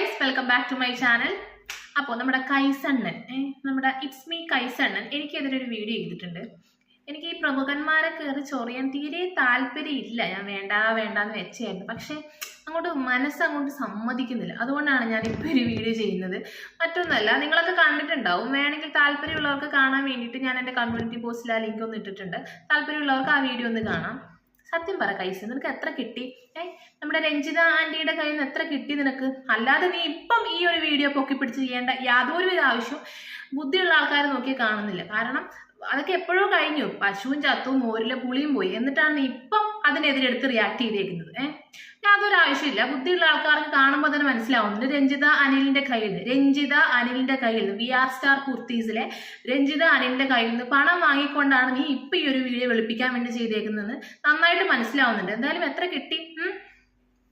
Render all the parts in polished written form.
Guys, welcome back to my channel. അപ്പോൾ നമ്മുടെ കൈസണ്ണൻ, നമ്മുടെ ഇറ്റ്സ് മീ കൈസണ്ണൻ എനിക്കെതിരൊരു വീഡിയോ ചെയ്തിട്ടുണ്ട്. എനിക്ക് ഈ പ്രമുഖന്മാരെ കയറി ചൊറിയാൻ തീരെ താല്പര്യമില്ല. ഞാൻ വേണ്ടാന്ന് വെച്ചായിരുന്നു. പക്ഷേ മനസ്സങ്ങോട്ട് സമ്മതിക്കുന്നില്ല. അതുകൊണ്ടാണ് ഞാൻ ഇപ്പോൾ ഒരു വീഡിയോ ചെയ്യുന്നത്. മറ്റൊന്നല്ല, നിങ്ങളൊക്കെ കണ്ടിട്ടുണ്ടാവും. വേണമെങ്കിൽ താല്പര്യമുള്ളവർക്ക് കാണാൻ വേണ്ടിയിട്ട് ഞാൻ എൻ്റെ കമ്മ്യൂണിറ്റി പോസ്റ്റിൽ ആ ലിങ്ക് ഒന്ന് ഇട്ടിട്ടുണ്ട്. താല്പര്യമുള്ളവർക്ക് ആ വീഡിയോ ഒന്ന് കാണാം. സത്യം പറ കൈസ്, നിനക്ക് എത്ര കിട്ടി? നമ്മുടെ രഞ്ജിത ആൻറ്റിയുടെ കയ്യിൽ നിന്ന് എത്ര കിട്ടി നിനക്ക്? അല്ലാതെ നീ ഇപ്പം ഈ ഒരു വീഡിയോ പൊക്കി പിടിച്ച് ചെയ്യേണ്ട യാതൊരുവിധ ആവശ്യവും ബുദ്ധിയുള്ള ആൾക്കാർ നോക്കി കാണുന്നില്ല. കാരണം അതൊക്കെ എപ്പോഴോ കഴിഞ്ഞു. പശുവും ചത്തും മോരിലെ പുളിയും പോയി. എന്നിട്ടാണ് നീ ഇപ്പം അതിനെതിരെടുത്ത് റിയാക്ട് ചെയ്തേക്കുന്നത്. യാതൊരു ആവശ്യമില്ല. ബുദ്ധിയുള്ള ആൾക്കാർക്ക് കാണുമ്പോൾ തന്നെ മനസ്സിലാവുന്നുണ്ട്. രഞ്ജിത അനിലിന്റെ കയ്യിൽ നിന്ന് VR സ്റ്റാർ കുർത്തീസിലെ രഞ്ജിത അനിലിന്റെ കയ്യിൽ നിന്ന് പണം വാങ്ങിക്കൊണ്ടാണ് നീ ഇപ്പൊ ഈ ഒരു വീഡിയോ വെളുപ്പിക്കാൻ വേണ്ടി ചെയ്തേക്കുന്നത്. നന്നായിട്ട് മനസ്സിലാവുന്നുണ്ട്. എന്തായാലും എത്ര കിട്ടി?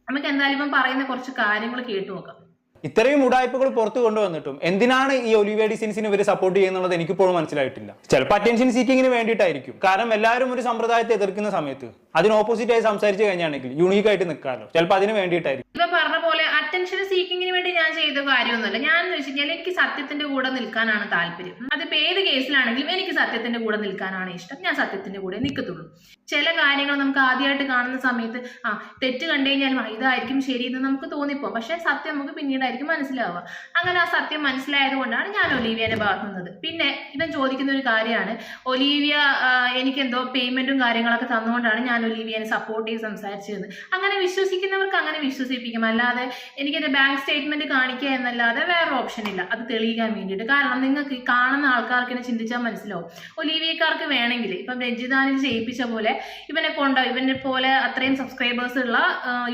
നമുക്ക് എന്തായാലും ഇപ്പം പറയുന്ന കുറച്ച് കാര്യങ്ങൾ കേട്ടു നോക്കാം. ഇത്രയും ഉടായ്പകൾ പുറത്തു കൊണ്ടുവന്നിട്ടും എന്തിനാണ് ഈ ഒലിവിയ ഡിസൈൻസിന് ഇവർ സപ്പോർട്ട് ചെയ്യുന്നുള്ളത് എനിക്കിപ്പോഴും മനസ്സിലായിട്ടില്ല. ചിലപ്പോൾ അറ്റൻഷൻ സീക്കിങ്ങിന് വേണ്ടിയിട്ടായിരിക്കും. കാരണം എല്ലാവരും ഒരു സമ്പ്രദായത്തെ എതിർക്കുന്ന സമയത്ത് അതിന് ഓപ്പോസിറ്റ് ആയി സംസാരിച്ചു കഴിഞ്ഞാണെങ്കിൽ യൂണീക്ക് ആയിട്ട് നിൽക്കാമല്ലോ. ചിലപ്പോൾ അതിന് വേണ്ടിയിട്ടായിരിക്കും. ഇപ്പൊ പറഞ്ഞ പോലെ അറ്റൻഷൻ സീക്കിങ്ങിന് വേണ്ടി ഞാൻ ചെയ്ത കാര്യമൊന്നുമല്ല. ഞാൻ വെച്ച് കഴിഞ്ഞാൽ എനിക്ക് സത്യത്തിന്റെ കൂടെ നിൽക്കാനാണ് താല്പര്യം. അതിപ്പോ ഏത് കേസിലാണെങ്കിലും എനിക്ക് സത്യത്തിന്റെ കൂടെ നിൽക്കാനാണ് ഇഷ്ടം. ഞാൻ സത്യത്തിന്റെ കൂടെ നിൽക്കത്തുള്ളൂ. ചില കാര്യങ്ങൾ നമുക്ക് ആദ്യമായിട്ട് കാണുന്ന സമയത്ത് തെറ്റ് കണ്ടു കഴിഞ്ഞാലും ഇതായിരിക്കും ശരി എന്ന് നമുക്ക് തോന്നിപ്പോകും. പക്ഷെ സത്യം നമുക്ക് പിന്നീടായിരിക്കും മനസ്സിലാവുക. അങ്ങനെ ആ സത്യം മനസ്സിലായത് കൊണ്ടാണ് ഞാൻ ഒലീവിയനെ ഭാഗത്തുന്നത്. പിന്നെ ഇവൻ ചോദിക്കുന്ന ഒരു കാര്യമാണ്, ഒലീവിയ എനിക്കെന്തോ പേയ്മെന്റും കാര്യങ്ങളൊക്കെ തന്നുകൊണ്ടാണ് ഞാൻ ഒലീവിയനെ സപ്പോർട്ട് ചെയ്ത് സംസാരിച്ചത്. അങ്ങനെ വിശ്വസിക്കുന്നവർക്ക് അങ്ങനെ വിശ്വസിപ്പിക്കും. അല്ലാതെ എനിക്ക് എൻ്റെ ബാങ്ക് സ്റ്റേറ്റ്മെന്റ് കാണിക്കുക എന്നല്ലാതെ വേറെ ഓപ്ഷൻ ഇല്ല അത് തെളിയിക്കാൻ വേണ്ടിയിട്ട്. കാരണം നിങ്ങൾക്ക് ഈ കാണുന്ന ആൾക്കാർക്ക് തന്നെ ചിന്തിച്ചാൽ മനസ്സിലാവും. ഒലീവിയക്കാർക്ക് വേണമെങ്കിൽ ഇപ്പം രഞ്ജിതാനിൽ ചെയ്യിപ്പിച്ച പോലെ ഇവനെ പോലെ അത്രയും സബ്സ്ക്രൈബേഴ്സ് ഉള്ള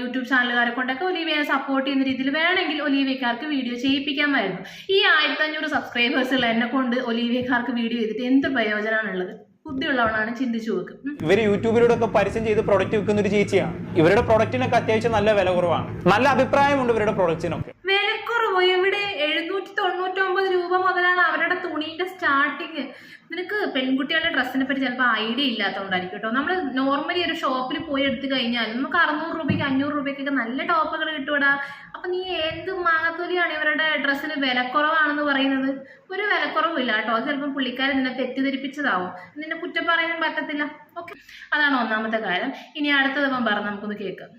യൂട്യൂബ് ചാനലുകാരെ കൊണ്ടൊക്കെ ഒലീവിയനെ സപ്പോർട്ട് ചെയ്യുന്ന രീതിയിൽ വേണമെങ്കിൽ ഒലീവിയക്കാർക്ക് വീഡിയോ ചെയ്യിപ്പിക്കാമായിരുന്നു. ഈ 1500 സബ്സ്ക്രൈബേഴ്സ് ഉള്ള എന്നെ കൊണ്ട് ഒലീവിയക്കാർക്ക് വീഡിയോ ചെയ്തിട്ട് എന്ത് പ്രയോജനമാണുള്ളത്? ബുദ്ധിയുള്ളവനാണ്, ചിന്തിച്ചു നോക്കും. ഇവർ യൂട്യൂബിലൂടെ ഒക്കെ പരസ്യം ചെയ്ത് പ്രൊഡക്റ്റ് വിൽക്കുന്ന ഒരു ചേച്ചിയാണ്. ഇവരുടെ പ്രൊഡക്റ്റിനൊക്കെ അത്യാവശ്യം നല്ല വില കുറവാണ്. നല്ല അഭിപ്രായമുണ്ട് ഇവരുടെ പ്രൊഡക്റ്റിനൊക്കെ. വിലക്കുറവ് എവിടെ? 799 രൂപ മുതലാണ് അവരുടെ തുണീന്റെ സ്റ്റാർട്ടിങ്. നിനക്ക് പെൺകുട്ടികളുടെ ഡ്രസ്സിനെ പറ്റി ചിലപ്പോൾ ഐഡിയ ഇല്ലാത്തതുകൊണ്ടായിരിക്കും കേട്ടോ. നമ്മൾ നോർമലി ഒരു ഷോപ്പിൽ പോയി എടുത്തു കഴിഞ്ഞാൽ നമുക്ക് 600 രൂപയ്ക്ക് 500 രൂപയ്ക്കൊക്കെ നല്ല ടോപ്പുകൾ കിട്ടൂടാ. അപ്പൊ നീ എന്ത് മാങ്ങത്തൊലിയാണ് ഇവരുടെ ഡ്രസ്സിന് വിലക്കുറവാണെന്ന് പറയുന്നത്? ഒരു വിലക്കുറവില്ല കേട്ടോ. അത് ചിലപ്പോൾ പുള്ളിക്കാരൻ നിന്നെ തെറ്റിദ്ധരിപ്പിച്ചതാവും. നിന്നെ കുറ്റം പറയാനും പറ്റത്തില്ല. ഓക്കെ, അതാണ് ഒന്നാമത്തെ കാര്യം. ഇനി അടുത്തത് പറഞ്ഞ് നമുക്കൊന്ന് കേൾക്കാം.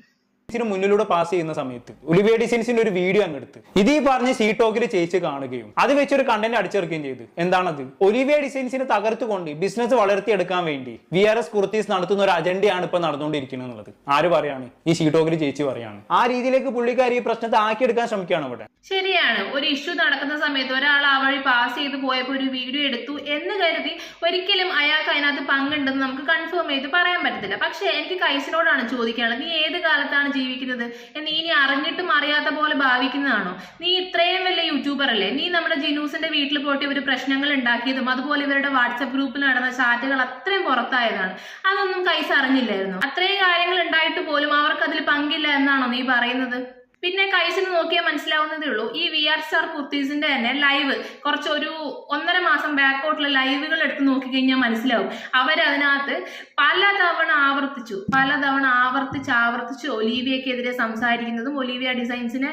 മുന്നിലൂടെ പാസ് ചെയ്യുന്ന സമയത്ത് ഒലിവിയ ഡിസൈൻസിന്റെ ഒരു വീഡിയോ അങ്ങ് എടുത്ത് ഇത് ഈ പറഞ്ഞ ഷീ ടോക്കിൽ ചേച്ചി കാണുകയും അത് വെച്ചൊരു കണ്ടന്റ് അടിച്ചിറക്കുകയും ചെയ്തു. എന്താണത്? ഒലിവിയ ഡിസൈൻസിനെ തകർത്തുകൊണ്ട് ബിസിനസ് വളർത്തിയെടുക്കാൻ വേണ്ടി VRS കുർത്തീസ് നടത്തുന്ന ഒരു അജണ്ടയാണ് ഇപ്പൊ നടന്നുകൊണ്ടിരിക്കുന്നത് എന്നുള്ളത് ആര് പറയാണ്? ഈ ഷീ ടോക്കിൽ ചേച്ചി പറയാണ്. ആ രീതിയിലേക്ക് പുള്ളിക്കാരി ഈ പ്രശ്നത്തെ ആക്കിയെടുക്കാൻ ശ്രമിക്കുകയാണ് ഇവിടെ. ശരിയാണ്. ഒരു ഇഷ്യൂ നടക്കുന്ന സമയത്ത് ഒരാൾ ആ വഴി പാസ് ചെയ്ത് പോയപ്പോൾ ഒരു വീഡിയോ എടുത്തു എന്ന് കരുതി ഒരിക്കലും അയാൾക്ക് അതിനകത്ത് പങ്കുണ്ടെന്ന് നമുക്ക് കൺഫേം ചെയ്ത് പറയാൻ പറ്റത്തില്ല. പക്ഷെ എനിക്ക് കൈസിനോടാണ് ചോദിക്കാനുള്ളത്, നീ ഏത് കാലത്താണ് ജീവിക്കുന്നത്? നീ ഇനി അറിഞ്ഞിട്ടും അറിയാത്ത പോലെ ഭാവിക്കുന്നതാണോ? നീ ഇത്രയും വലിയ യൂട്യൂബർ അല്ലേ? നീ നമ്മുടെ ജിനൂസിന്റെ വീട്ടിൽ പോയിട്ട് ഇവർ പ്രശ്നങ്ങൾ ഉണ്ടാക്കിയതും അതുപോലെ ഇവരുടെ വാട്സപ്പ് ഗ്രൂപ്പിൽ നടന്ന ചാറ്റുകൾ അത്രയും പുറത്തായതാണ്. അതൊന്നും കൈസ് അറിഞ്ഞില്ലായിരുന്നു. അത്രയും കാര്യങ്ങൾ ഉണ്ടായിട്ട് പോലും അവർക്ക് അതിൽ പങ്കില്ല എന്നാണോ നീ പറയുന്നത്? പിന്നെ കൈസിന് നോക്കിയാൽ മനസ്സിലാവുന്നതേ ഉള്ളൂ. ഈ VR സ്റ്റാർ കുർത്തീസിന്റെ തന്നെ ലൈവ് ഒരു 1.5 മാസം ബാക്കോട്ടുള്ള ലൈവുകൾ എടുത്ത് നോക്കിക്കഴിഞ്ഞാൽ മനസ്സിലാവും. അവരതിനകത്ത് പലതവണ ആവർത്തിച്ച് ഒലീവിയക്കെതിരെ സംസാരിക്കുന്നതും ഒലീവിയ ഡിസൈൻസിനെ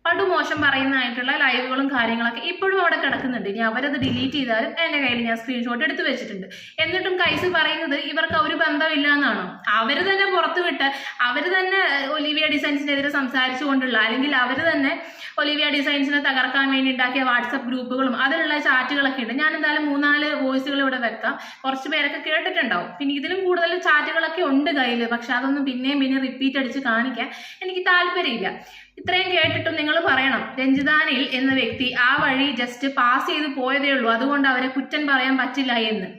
പടുമോശം പറയുന്നതായിട്ടുള്ള ലൈവുകളും കാര്യങ്ങളൊക്കെ ഇപ്പോഴും അവിടെ കിടക്കുന്നുണ്ട്. ഇനി അവരത് ഡിലീറ്റ് ചെയ്താലും എൻ്റെ കയ്യിൽ ഞാൻ സ്ക്രീൻഷോട്ട് എടുത്ത് വെച്ചിട്ടുണ്ട്. എന്നിട്ടും കൈസ് പറയുന്നത് ഇവർക്ക് ഒരു ബന്ധമില്ല എന്നാണോ? അവർ തന്നെ പുറത്തുവിട്ട് അവർ തന്നെ ഒലിവിയ ഡിസൈൻസിനെതിരെ സംസാരിച്ചുകൊണ്ടുള്ള അല്ലെങ്കിൽ അവർ തന്നെ ഒലിവിയ ഡിസൈൻസിനെ തകർക്കാൻ വേണ്ടി ഉണ്ടാക്കിയ വാട്സപ്പ് ഗ്രൂപ്പുകളും അതിലുള്ള ചാറ്റുകളൊക്കെ ഉണ്ട്. ഞാൻ എന്തായാലും 3-4 വോയിസുകൾ ഇവിടെ വെക്കാം. കുറച്ച് പേരൊക്കെ കേട്ടിട്ടുണ്ടാവും. പിന്നെ ഇതിലും കൂടുതൽ ചാറ്റുകളൊക്കെ ഉണ്ട് കയ്യിൽ. പക്ഷെ അതൊന്നും പിന്നെയും റിപ്പീറ്റ് അടിച്ച് കാണിക്കാൻ എനിക്ക് താല്പര്യമില്ല. ഇത്രയും കേട്ടിട്ടും നിങ്ങൾ പറയണം രഞ്ജിതാനിൽ എന്ന വ്യക്തി ആ വഴി ജസ്റ്റ് പാസ് ചെയ്ത് പോയതേ ഉള്ളൂ, അതുകൊണ്ട് അവരെ കുറ്റം പറയാൻ പറ്റില്ല എന്ന്.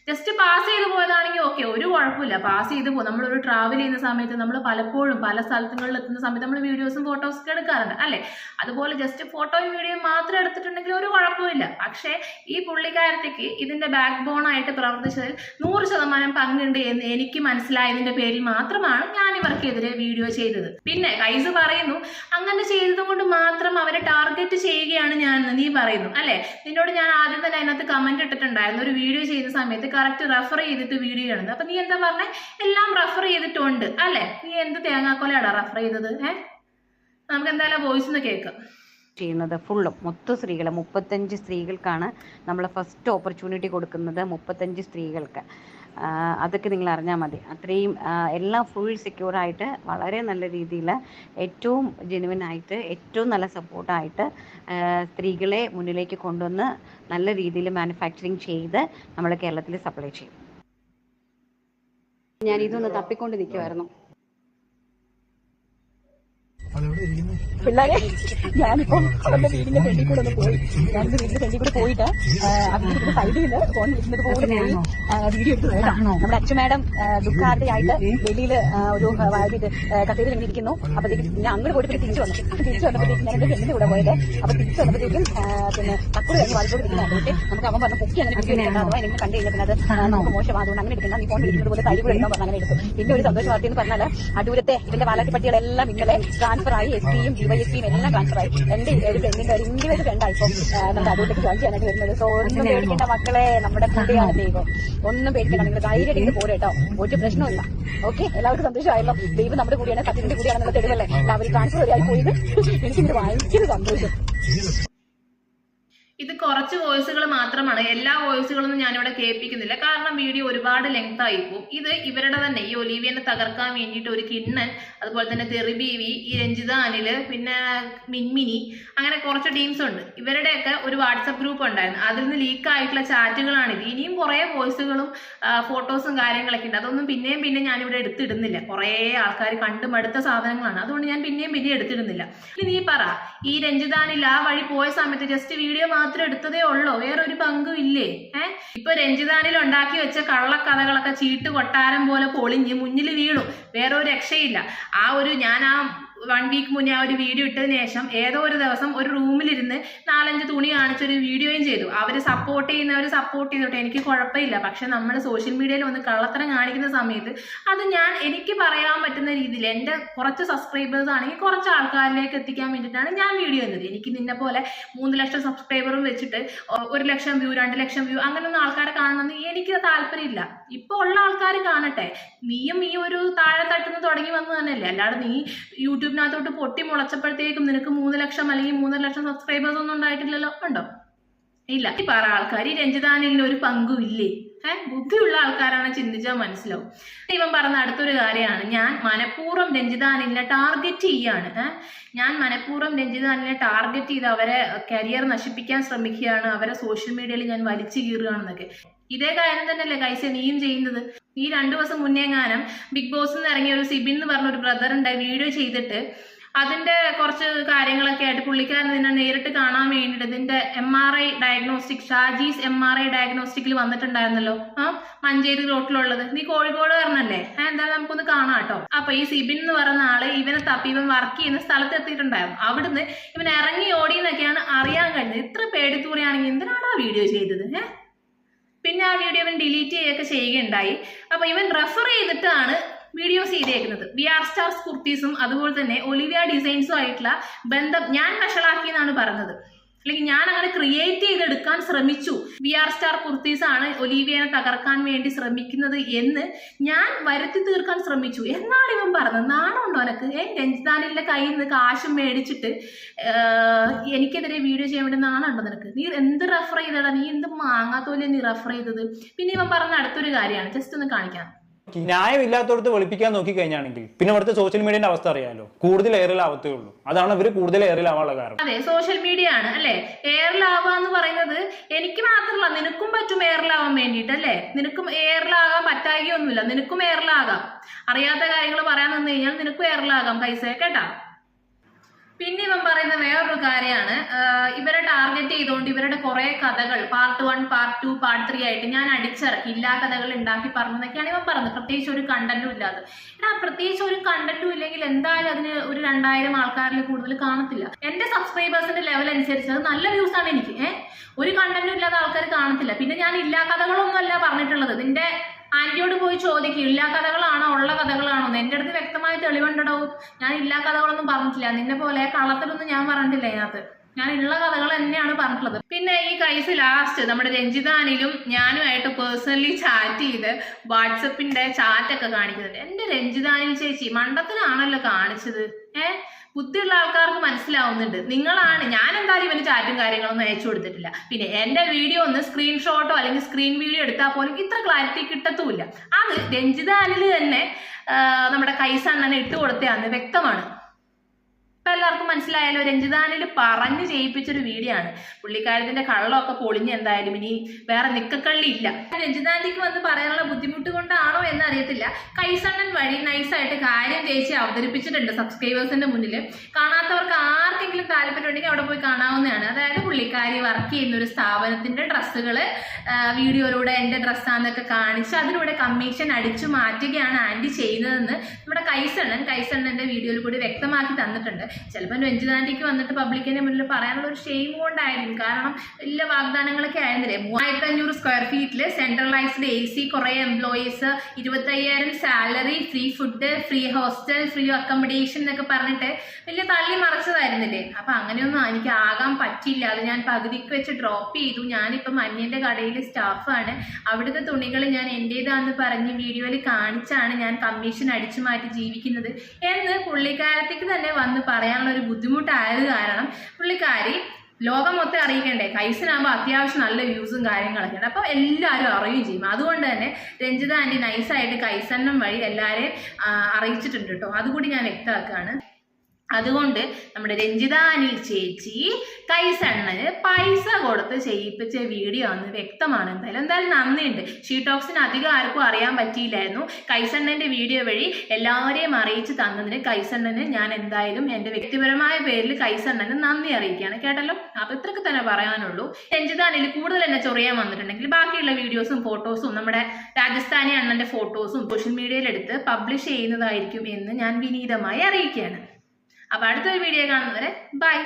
ജസ്റ്റ് പാസ് ചെയ്ത് പോയതാണെങ്കിൽ ഓക്കെ, ഒരു കുഴപ്പമില്ല. പാസ് ചെയ്ത് പോകും. നമ്മളൊരു ട്രാവൽ ചെയ്യുന്ന സമയത്ത് നമ്മൾ പലപ്പോഴും പല സ്ഥലങ്ങളിൽ എത്തുന്ന സമയത്ത് നമ്മൾ വീഡിയോസും ഫോട്ടോസൊക്കെ എടുക്കാറുണ്ട് അല്ലേ? അതുപോലെ ജസ്റ്റ് ഫോട്ടോയും വീഡിയോയും മാത്രം എടുത്തിട്ടുണ്ടെങ്കിൽ ഒരു കുഴപ്പമില്ല. പക്ഷേ ഈ പുള്ളിക്കാരത്തേക്ക് ഇതിന്റെ ബാക്ക് ബോണായിട്ട് പ്രവർത്തിച്ചതിൽ 100% പങ്കുണ്ട് എന്ന് എനിക്ക് മനസ്സിലായതിന്റെ പേരിൽ മാത്രമാണ് ഞാൻ ഇവർക്കെതിരെ വീഡിയോ ചെയ്തത്. പിന്നെ കൈസ് പറയുന്നു അങ്ങനെ ചെയ്തത് കൊണ്ട് മാത്രം അവരെ ടാർഗറ്റ് ചെയ്യുകയാണ് ഞാൻ എന്ന് നീ പറയുന്നു അല്ലെ? നിന്നോട് ഞാൻ ആദ്യം തന്നെ അതിനകത്ത് കമന്റ് ഇട്ടിട്ടുണ്ടായിരുന്നു. ഒരു വീഡിയോ ചെയ്യുന്ന സമയത്ത് കറക്റ്റ് റെഫർ ചെയ്തിട്ട് വീഡിയോ കാണുന്നത്. അപ്പൊ നീ എന്താ പറഞ്ഞേ? എല്ലാം റെഫർ ചെയ്തിട്ടുണ്ട് അല്ലെ? നീ എന്ത് തേങ്ങാക്കൊലയാടാ റെഫർ ചെയ്തത്? നമുക്ക് എന്തായാലും വോയിസ് ഒന്ന് കേൾക്കാം. ചെയ്യുന്നത് ഫുള്ളും മൊത്തം സ്ത്രീകൾ 35 സ്ത്രീകൾക്കാണ് നമ്മൾ ഫസ്റ്റ് ഓപ്പർച്യൂണിറ്റി കൊടുക്കുന്നത്. 35 സ്ത്രീകൾക്ക്. അതൊക്കെ നിങ്ങൾ അറിഞ്ഞാൽ മതി. അത്രയും എല്ലാം ഫുൾ സെക്യൂറായിട്ട് വളരെ നല്ല രീതിയിൽ ഏറ്റവും ജെനുവിനായിട്ട് ഏറ്റവും നല്ല സപ്പോർട്ടായിട്ട് സ്ത്രീകളെ മുന്നിലേക്ക് കൊണ്ടുവന്ന് നല്ല രീതിയിൽ മാനുഫാക്ചറിങ് ചെയ്ത് നമ്മൾ കേരളത്തിൽ സപ്ലൈ ചെയ്യും. ഞാൻ ഇതൊന്ന് തപ്പിക്കൊണ്ട് നിൽക്കുമായിരുന്നു. പിള്ളേരെ ഞാനിപ്പം അവരുടെ വീടിന്റെ ഫ്രണ്ടിൽ കൂടെ ഒന്ന് പോയി. ഞാനിത് വീടിന്റെ ഫ്രണ്ടിൽ കൂടെ പോയിട്ട് അതിന്റെ സൈഡിൽ നിന്ന് ഫോൺ വിളിക്കുന്നത് പോലെ വീഡിയോ എടുത്തു കേട്ടോ. നമ്മുടെ അച്ഛൻ മാഡം ദുഃഖാർത്ഥയായിട്ട് വെളിയിൽ ഒരു കസേരയിൽ ഇങ്ങനെ ഇരിക്കുന്നു. അപ്പോഴത്തേക്കും ഞാൻ അങ്ങോട്ട് പോയിട്ട് തിരിച്ചു വന്നപ്പോഴത്തേക്കും ഞാൻ എന്റെ ഫ്രണ്ടിന്റെ കൂടെ പോയത്. അപ്പൊ തിരിച്ചു വന്നപ്പോഴത്തേക്കും പിന്നെ തക്കൂട് കഴിഞ്ഞ് വായിച്ചോട് ഇരിക്കുന്നുണ്ട്. നമുക്ക് അവൻ പറഞ്ഞ പൊക്കി അങ്ങനെ എടുക്കുന്നത് അഥവാ എന്നെ കണ്ടു കഴിഞ്ഞാൽ അത് നമുക്ക് മോശം. അതുകൊണ്ട് അങ്ങനെ എടുക്കണം, നീ ഫോൺ വിളിക്കുന്നത് പോലെ സൈഡിൽ കൂടെ എടുക്കാൻ പറഞ്ഞ് അങ്ങനെ എടുത്തു. പിന്നെ ഒരു സന്തോഷ വാർത്ത എന്ന് പറഞ്ഞാൽ അടൂരത്തെ ഇതിന്റെ വാലാട്ടിപ്പട്ടികളെല്ലാം ഇന്നലെ ട്രാൻസ്ഫർ ആയി. SPയും DYSPയും എല്ലാം ട്രാൻസ്ഫർ ആയി. എന്റെ ഒരു ഫ്രണ്ടിന്റെ ഒരു ഇൻഡിവിജ്വൽ ഫ്രണ്ടായി ഇപ്പം നമ്മുടെ അടൂരത്തേക്ക് ജോയിൻ ചെയ്യാനായിട്ട് വരുന്നത്. സോ ഒന്നും പേടിക്കേണ്ട മക്കളെ, നമ്മുടെ കൂടെയാണ് ദൈവം. ഒന്നും പേടിക്കേണ്ട, നിങ്ങൾ ധൈര്യം പോരെ കേട്ടോ. ഒരു പ്രശ്നമില്ല. ഓക്കെ, എല്ലാവർക്കും സന്തോഷമായല്ലോ. ദൈവം നമ്മുടെ കൂടെയാണ്, സത്യത്തിന്റെ കൂടെയാണെന്നുള്ള തെളിവല്ലേ. എല്ലാവരും ട്രാൻസ്ഫർ ആയി പോയത്. എനിക്കിത് ഭയങ്കര സന്തോഷം. ഇത് കുറച്ച് വോയിസുകൾ മാത്രമാണ്, എല്ലാ വോയിസുകളൊന്നും ഞാനിവിടെ കേൾപ്പിക്കുന്നില്ല, കാരണം വീഡിയോ ഒരുപാട് ലെങ്ത് ആയി പോകും. ഇത് ഇവരുടെ തന്നെ ഈ ഒലീവിയനെ തകർക്കാൻ വേണ്ടിയിട്ട് ഒരു കിണ്ണൻ, അതുപോലെ തന്നെ തെറിബീവി, ഈ രഞ്ജിത അനില്, പിന്നെ മിൻമിനി, അങ്ങനെ കുറച്ച് ടീംസ് ഉണ്ട്. ഇവരുടെയൊക്കെ ഒരു വാട്സപ്പ് ഗ്രൂപ്പ് ഉണ്ടായിരുന്നു. അതിൽ നിന്ന് ലീക്ക് ആയിട്ടുള്ള ചാറ്റുകളാണിത്. ഇനിയും കുറേ വോയിസുകളും ഫോട്ടോസും കാര്യങ്ങളൊക്കെ ഉണ്ട്. അതൊന്നും പിന്നെയും ഞാനിവിടെ എടുത്തിടുന്നില്ല. കുറേ ആൾക്കാർ കണ്ടു മടുത്ത സാധനങ്ങളാണ്, അതുകൊണ്ട് ഞാൻ പിന്നെയും എടുത്തിടുന്നില്ല. ഇനി നീ പറ, ഈ രഞ്ജിത അനിൽ ആ വഴി പോയ സമയത്ത് ജസ്റ്റ് വീഡിയോ മാത്രം എടുത്തതേ ഉള്ളോ? വേറൊരു പങ്കും ഇല്ലേ? ഇപ്പൊ രഞ്ജിതാനിൽ ഉണ്ടാക്കി വെച്ച കള്ളക്കഥകളൊക്കെ ചീട്ട് കൊട്ടാരം പോലെ പൊളിഞ്ഞ് മുന്നിൽ വീണു. വേറെ ഒരു രക്ഷയില്ല. ഞാൻ 1 വീക്ക് മുന്നേ ആ ഒരു വീഡിയോ ഇട്ടതിന് ശേഷം ഏതോ ഒരു ദിവസം ഒരു റൂമിലിരുന്ന് 4-5 തുണി കാണിച്ചൊരു വീഡിയോയും ചെയ്തു. അവര് സപ്പോർട്ട് ചെയ്യുന്നവർ സപ്പോർട്ട് ചെയ്തോട്ടെ, എനിക്ക് കുഴപ്പമില്ല. പക്ഷെ നമ്മൾ സോഷ്യൽ മീഡിയയിൽ വന്ന് കള്ളത്തരം കാണിക്കുന്ന സമയത്ത് അത് എനിക്ക് പറയാൻ പറ്റുന്ന രീതിയിൽ എൻ്റെ കുറച്ച് സബ്സ്ക്രൈബേഴ്സ് ആണെങ്കിൽ കുറച്ച് ആൾക്കാരിലേക്ക് എത്തിക്കാൻ വേണ്ടിയിട്ടാണ് ഞാൻ വീഡിയോ ചെയ്യുന്നത്. എനിക്ക് നിന്നെ പോലെ 3 ലക്ഷം സബ്സ്ക്രൈബറും വെച്ചിട്ട് 1 ലക്ഷം വ്യൂ 2 ലക്ഷം വ്യൂ അങ്ങനെയൊന്നും ആൾക്കാരെ കാണണമെന്ന് എനിക്ക് താല്പര്യമില്ല. ഇപ്പൊ ഉള്ള ആൾക്കാർ കാണട്ടെ. നീയും ഈ ഒരു താഴെ തട്ടുന്ന തുടങ്ങി വന്നു തന്നെയല്ലേ. അല്ലാതെ നീ യൂട്യൂബിനകത്തോട്ട് പൊട്ടി മുളച്ചപ്പോഴത്തേക്കും നിനക്ക് 3 ലക്ഷം അല്ലെങ്കിൽ 3.5 ലക്ഷം സബ്സ്ക്രൈബേഴ്സ് ഒന്നും ഉണ്ടായിട്ടില്ലല്ലോ. ഉണ്ടോ? ഇല്ല. ഈ പറ ആൾക്കാർ ഈ രഞ്ജിതാനിലിന് ഒരു പങ്കും ഇല്ലേ? ബുദ്ധിയുള്ള ആൾക്കാരാണ് ചിന്തിച്ചാൽ മനസ്സിലാവും. ഇവൻ പറഞ്ഞ അടുത്തൊരു കാര്യമാണ്, ഞാൻ മനഃപൂർവ്വം രഞ്ജിതാനിലിനെ ടാർഗറ്റ് ചെയ്യാണ്. ഞാൻ മനഃപൂർവ്വം രഞ്ജിതാനിലിനെ ടാർഗറ്റ് ചെയ്ത് അവരെ കരിയർ നശിപ്പിക്കാൻ ശ്രമിക്കുകയാണ്, അവരെ സോഷ്യൽ മീഡിയയിൽ ഞാൻ വലിച്ചു കീറുകയാണെന്നൊക്കെ. ഇതേ കാര്യം തന്നെയല്ലേ കൈസ നീയും ചെയ്യുന്നത്? ഈ 2 ദിവസം മുന്നേങ്ങാനും ബിഗ് ബോസിൽ നിന്ന് ഇറങ്ങിയ ഒരു സിബിൻ എന്ന് പറഞ്ഞ ഒരു ബ്രദർ ഉണ്ടായി വീഡിയോ ചെയ്തിട്ട് അതിന്റെ കുറച്ച് കാര്യങ്ങളൊക്കെ ആയിട്ട് പുള്ളിക്കാരൻ നിന്നെ നേരിട്ട് കാണാൻ വേണ്ടിയിട്ട് ഇതിന്റെ MRI ഡയഗ്നോസ്റ്റിക് ഷാജീസ് MRI ഡയഗ്നോസ്റ്റിക്കിൽ വന്നിട്ടുണ്ടായിരുന്നല്ലോ. മഞ്ചേരി റോട്ടിലുള്ളത്. നീ കോഴിക്കോട് കാരണല്ലേ? എന്തായാലും നമുക്കൊന്ന് കാണാം കേട്ടോ. അപ്പൊ ഈ സിബിൻ എന്ന് പറയുന്ന ആള് ഇവനെ തപ്പി ഇവൻ വർക്ക് ചെയ്യുന്ന സ്ഥലത്ത് എത്തിയിട്ടുണ്ടായിരുന്നു. അവിടുന്ന് ഇവൻ ഇറങ്ങി ഓടിയെന്നൊക്കെയാണ് അറിയാൻ കഴിഞ്ഞത്. ഇത്ര പേടിത്തൂറിയാണെങ്കിൽ എന്തിനാണ് ആ വീഡിയോ ചെയ്തത്? പിന്നെ ആ വീഡിയോ ഇവൻ ഡിലീറ്റ് ചെയ്യുകയൊക്കെ ചെയ്യുകയുണ്ടായി. അപ്പൊ ഇവൻ റെഫർ ചെയ്തിട്ടാണ് വീഡിയോസ് ചെയ്തേക്കുന്നത്. VR സ്റ്റാർസ് കുർത്തീസും അതുപോലെ തന്നെ ഒലിവിയ ഡിസൈൻസും ആയിട്ടുള്ള ബന്ധം ഞാൻ വഷളാക്കിയെന്നാണ് പറഞ്ഞത്. അല്ലെങ്കിൽ ഞാൻ അങ്ങനെ ക്രിയേറ്റ് ചെയ്തെടുക്കാൻ ശ്രമിച്ചു. VR സ്റ്റാർ കുർത്തീസ് ആണ് ഒലിവിയനെ തകർക്കാൻ വേണ്ടി ശ്രമിക്കുന്നത് എന്ന് ഞാൻ വരുത്തി തീർക്കാൻ ശ്രമിച്ചു എന്നാണ് ഇവൻ പറഞ്ഞത്. നാണുണ്ടോ എനക്ക്? രഞ്ജിതാനിലെ കയ്യിൽ നിന്ന് കാശും മേടിച്ചിട്ട് എനിക്കെതിരെ വീഡിയോ ചെയ്യാൻ വേണ്ടി നാണുണ്ടോ നിനക്ക്? നീ എന്ത് റെഫർ ചെയ്തടാ? നീ എന്ത് മാങ്ങാത്തോലെ നീ റെഫർ ചെയ്തത്? പിന്നെ ഇവൻ പറഞ്ഞ അടുത്തൊരു കാര്യമാണ്, ജസ്റ്റ് ഒന്ന് കാണിക്കാം. ന്യായമില്ലാത്തടത്ത് വെളുപ്പിക്കാൻ നോക്കി കഴിഞ്ഞാണെങ്കിൽ പിന്നെ അവിടുത്തെ സോഷ്യൽ മീഡിയന്റെ അവസ്ഥ അറിയാലോ, കൂടുതൽ എയറിലാവത്തേ ഉള്ളൂ. അതാണ് ഇവർ കൂടുതൽ എയറിലാവാനുള്ള കാരണം. അതെ, സോഷ്യൽ മീഡിയ ആണ് അല്ലെ എയറിലാവുക എന്ന് പറയുന്നത്. എനിക്ക് മാത്രമല്ല, നിനക്കും പറ്റും എയറിലാവാൻ വേണ്ടിയിട്ട് അല്ലേ? നിനക്കും എയറിലാകാൻ പറ്റായികയൊന്നുമില്ല, നിനക്കും എയറിലാകാം. അറിയാത്ത കാര്യങ്ങൾ പറയാൻ നിന്ന് കഴിഞ്ഞാൽ നിനക്കും എയറിലാകാം പൈസ കേട്ടാ. പിന്നെ ഇവൻ പറയുന്ന വേറൊരു കാര്യമാണ്, ഇവരെ ടാർഗറ്റ് ചെയ്തുകൊണ്ട് ഇവരുടെ കുറെ കഥകൾ പാർട്ട് 1 പാർട്ട് 2 പാർട്ട് 3 ആയിട്ട് ഞാൻ അടിച്ചിറക്കി ഇല്ലാ കഥകൾ ഉണ്ടാക്കി പറഞ്ഞു എന്നൊക്കെയാണ് ഇവൻ പറഞ്ഞത്. പ്രത്യേകിച്ച് ഒരു കണ്ടന്റും ഇല്ലാതെ. പ്രത്യേകിച്ച് ഒരു കണ്ടന്റും ഇല്ലെങ്കിൽ എന്തായാലും അതിന് ഒരു 2000 ആൾക്കാരിൽ കൂടുതൽ കാണത്തില്ല. എന്റെ സബ്സ്ക്രൈബേഴ്സിന്റെ ലെവൽ അനുസരിച്ച് അത് നല്ല വ്യൂസ് ആണ് എനിക്ക്. ഒരു കണ്ടന്റും ഇല്ലാതെ ആൾക്കാർ കാണത്തില്ല. പിന്നെ ഞാൻ ഇല്ലാ കഥകളൊന്നും അല്ല പറഞ്ഞിട്ടുള്ളത്. നിന്റെ ആന്റിയോട് പോയി ചോദിക്കും, ഇല്ലാ കഥകളാണോ ഉള്ള കഥകളാണോ? എന്റെ അടുത്ത് വ്യക്തമായ തെളിവുണ്ടോ? ഞാൻ ഇല്ലാ കഥകളൊന്നും പറഞ്ഞിട്ടില്ല. നിന്നെ പോലെ കള്ളത്തിലൊന്നും ഞാൻ പറഞ്ഞിട്ടില്ല. അതിനകത്ത് ഞാൻ ഉള്ള കഥകൾ തന്നെയാണ് പറഞ്ഞിട്ടുള്ളത്. പിന്നെ ഈ കൈസ് ലാസ്റ്റ് നമ്മുടെ രഞ്ജിതാനിലും ഞാനുമായിട്ട് പേഴ്സണലി ചാറ്റ് ചെയ്ത് വാട്സപ്പിന്റെ ചാറ്റൊക്കെ കാണിക്കുന്നുണ്ട്. എന്റെ രഞ്ജിതാനിൽ ചേച്ചി മണ്ടത്തിലാണല്ലോ കാണിച്ചത്. ബുദ്ധിയുള്ള ആൾക്കാർക്ക് മനസ്സിലാവുന്നുണ്ട്. നിങ്ങളാണ്, ഞാൻ എന്തായാലും ഇവന് ചാറ്റും കാര്യങ്ങളൊന്നും അയച്ചു കൊടുത്തിട്ടില്ല. പിന്നെ എൻ്റെ വീഡിയോ ഒന്ന് സ്ക്രീൻഷോട്ടോ അല്ലെങ്കിൽ സ്ക്രീൻ വീഡിയോ എടുത്താൽ പോലും ഇത്ര ക്ലാരിറ്റി കിട്ടത്തുമില്ല. അത് രഞ്ജിത അനിൽ തന്നെ നമ്മുടെ കൈസണ്ണനെ ഇട്ട് കൊടുത്തയാന്ന് വ്യക്തമാണ്. ഇപ്പം എല്ലാവർക്കും മനസ്സിലായാലോ, രഞ്ജിത അനിൽ പറഞ്ഞ് ചെയ്യിപ്പിച്ചൊരു വീഡിയോ ആണ്. പുള്ളിക്കാരത്തിന്റെ കള്ളമൊക്കെ പൊളിഞ്ഞ് എന്തായാലും ഇനി വേറെ നിക്കക്കള്ളി ഇല്ല. രഞ്ജിത ആന്റിക്ക് വന്ന് പറയാനുള്ള ബുദ്ധിമുട്ട് കൊണ്ടാണോ എന്നറിയത്തില്ല, കൈസണ്ണൻ വഴി നൈസായിട്ട് കാര്യം ചേച്ചി അവതരിപ്പിച്ചിട്ടുണ്ട് സബ്സ്ക്രൈബേഴ്സിന്റെ മുന്നിൽ. കാണാത്തവർക്ക് ആർക്കെങ്കിലും താല്പര്യമുണ്ടെങ്കിൽ അവിടെ പോയി കാണാവുന്നതാണ്. അതായത് പുള്ളിക്കാരി വർക്ക് ചെയ്യുന്ന ഒരു സ്ഥാപനത്തിന്റെ ഡ്രസ്സുകൾ വീഡിയോയിലൂടെ എൻ്റെ ഡ്രസ്സാന്നൊക്കെ കാണിച്ച് അതിലൂടെ കമ്മീഷൻ അടിച്ചു മാറ്റുകയാണ് ആന്റി ചെയ്യുന്നതെന്ന് നമ്മുടെ കൈസണ്ണന്റെ വീഡിയോയിൽ കൂടി വ്യക്തമാക്കി തന്നിട്ടുണ്ട്. ചിലപ്പോൾ രഞ്ജിത ആന്റിക്ക് വന്നിട്ട് പബ്ലിക്കിന്റെ മുന്നിൽ പറയാനുള്ള ഒരു ഷെയിം കൊണ്ടായിരിക്കും. കാരണം വലിയ വാഗ്ദാനങ്ങളൊക്കെ ആയിരുന്നില്ലേ, 3500 സ്ക്വയർ ഫീറ്റിൽ സെൻട്രലൈസ്ഡ് AC, കുറേ employees, 25,000 salary, free food, free hostel, free accommodation എന്നൊക്കെ പറഞ്ഞിട്ട് വലിയ തള്ളി മറിച്ചതായിരുന്നില്ലേ. അപ്പൊ അങ്ങനെയൊന്നും എനിക്ക് ആകാൻ പറ്റില്ല. അത് ഞാൻ പകുതിക്ക് വെച്ച് ഡ്രോപ്പ് ചെയ്തു. ഞാനിപ്പം അന്യന്റെ കടയിൽ സ്റ്റാഫാണ്. അവിടുത്തെ തുണികൾ ഞാൻ എൻ്റേതാന്ന് പറഞ്ഞ് വീഡിയോയിൽ കാണിച്ചാണ് ഞാൻ കമ്മീഷൻ അടിച്ചു മാറ്റി ജീവിക്കുന്നത് എന്ന് പുള്ളിക്കാരത്തേക്ക് തന്നെ വന്ന് പറയാനുള്ള ഒരു ബുദ്ധിമുട്ടായത് കാരണം പുള്ളിക്കാരി ലോകം മൊത്തം അറിയിക്കണ്ടേ. കൈസനാകുമ്പോൾ അത്യാവശ്യം നല്ല വ്യൂസും കാര്യങ്ങളൊക്കെ ഉണ്ട്, അപ്പോൾ എല്ലാവരും അറിയുകയും ചെയ്യും. അതുകൊണ്ട് തന്നെ രഞ്ജിത ആന്റി നൈസായിട്ട് കൈസന്നം വഴി എല്ലാവരെയും അറിയിച്ചിട്ടുണ്ട് കേട്ടോ. അതുകൂടി ഞാൻ വ്യക്തമാക്കുകയാണ്. അതുകൊണ്ട് നമ്മുടെ രഞ്ജിത അനിൽ ചേച്ചി കൈസണ്ണന് പൈസ കൊടുത്ത് ചെയ്യിപ്പിച്ച വീഡിയോ ആണ് വ്യക്തമാണ്. എന്തായാലും നന്ദിയുണ്ട്. ഷീടോക്സിന് അധികം ആർക്കും അറിയാൻ പറ്റിയില്ലായിരുന്നു. കൈസണ്ണന്റെ വീഡിയോ വഴി എല്ലാവരെയും അറിയിച്ച് തന്നതിന് കൈസണ്ണന് ഞാൻ എന്തായാലും എൻ്റെ വ്യക്തിപരമായ പേരിൽ കൈസണ്ണന് നന്ദി അറിയിക്കുകയാണ്. കേട്ടല്ലോ, അപ്പൊ ഇത്രയൊക്കെ തന്നെ പറയാനുള്ളൂ. രഞ്ജിത അനിൽ കൂടുതൽ എന്നെ ചൊറിയാൻ വന്നിട്ടുണ്ടെങ്കിൽ ബാക്കിയുള്ള വീഡിയോസും ഫോട്ടോസും നമ്മുടെ രാജസ്ഥാനി അണ്ണന്റെ ഫോട്ടോസും സോഷ്യൽ മീഡിയയിൽ എടുത്ത് പബ്ലിഷ് ചെയ്യുന്നതായിരിക്കും എന്ന് ഞാൻ വിനീതമായി അറിയിക്കുകയാണ്. അപ്പൊ അടുത്തൊരു വീഡിയോ കാണുന്നവരെ ബൈ.